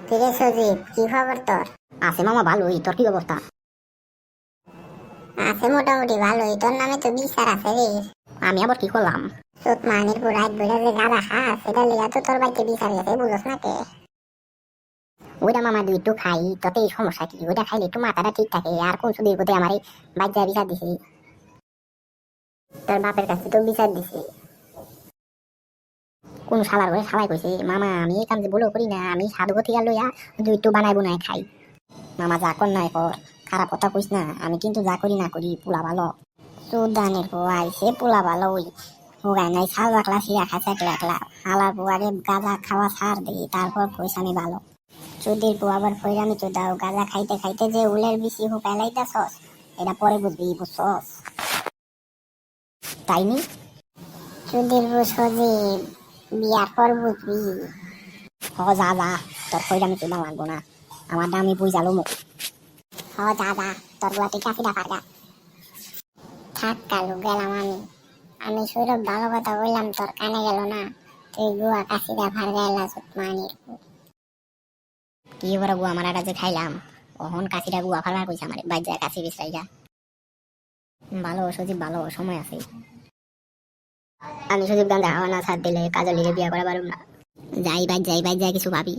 কিরে সজীব, কি খবর তোর? আছে মামা ভালোই। তোর কি অবস্থা? আছে মোটামুটি ভালোই। তোর নামে তো বিচার আছে রে। আমি আবার কি করলাম? তোর মানির পর রাত বেড়া যে গাঁদা খাস, সেটা লিগা তো তোর বাড়িতে বিচার গেছে, বুঝস না কে? ওইটা মামা দুই একটু খাই, তোতে এই সমস্যা কি? ওইটা খাইলে একটু মাথাটা ঠিক থাকে। আর কোন সুদীর প্রতি আমার এই বাচ্চা বিচার দিছি? তোর বাপের কাছে তো বিচার দিছি। কোন শালার ঘরে শালাই কইছে মামা আমি এই কাম যে বলো করি না, আমি সাধু থেকে লইয়া দুই একটু বানাই বুনাই খাই। মামা যা কর নাই কর, খারাপ কথা কইস না। আমি কিন্তু যা করি না করি পোলা ভালো। সুদানের পো আইসে পোলা ভালো ওই হোগায় নাই ছাল বাকলা সিয়া খাচ্ছে একলা একলা। হালার পো আগে গাঁজা খাওয়া ছাড় দিই, তারপর কইস আমি ভালো। চুদির পো আবার ফইরামি চুদাও, গাঁজা খাইতে খাইতে যে উলের বিচি হুকাই লাইতাছস, এটা পরে বুঝবি, বুঝছস? তাই নি? চুদির পো সজীব, বিয়ার পর বুঝবি। যা যা, তোর কইরা আমি চুদা লাগবো না। আমার দামি বুঝ আলো মুখ। যা যা, তোর গুয়াটি কাফিটা পারগা। থাক কালু, গেলাম আমি। আমি সৌরভ ভালো কথা বললাম, তোর কানে গেল না? তুই গুয়া কাশিটা ভারগা এলা মানির। কি করে গুয়া মারাটা যে খাইলাম, অহন কাশিটা গুয়া ফালার কইছে আমার বাজ্যা কাশি বিশ্রাইয়া। ভালো সজীব ভালো, সময় আছে। আমি সজীব গান্ধা হাওয়া না ছাড় দিলে কাজলিরে বিয়া করা পারুম না। যাই বাজ যাই কিছু ভাবি।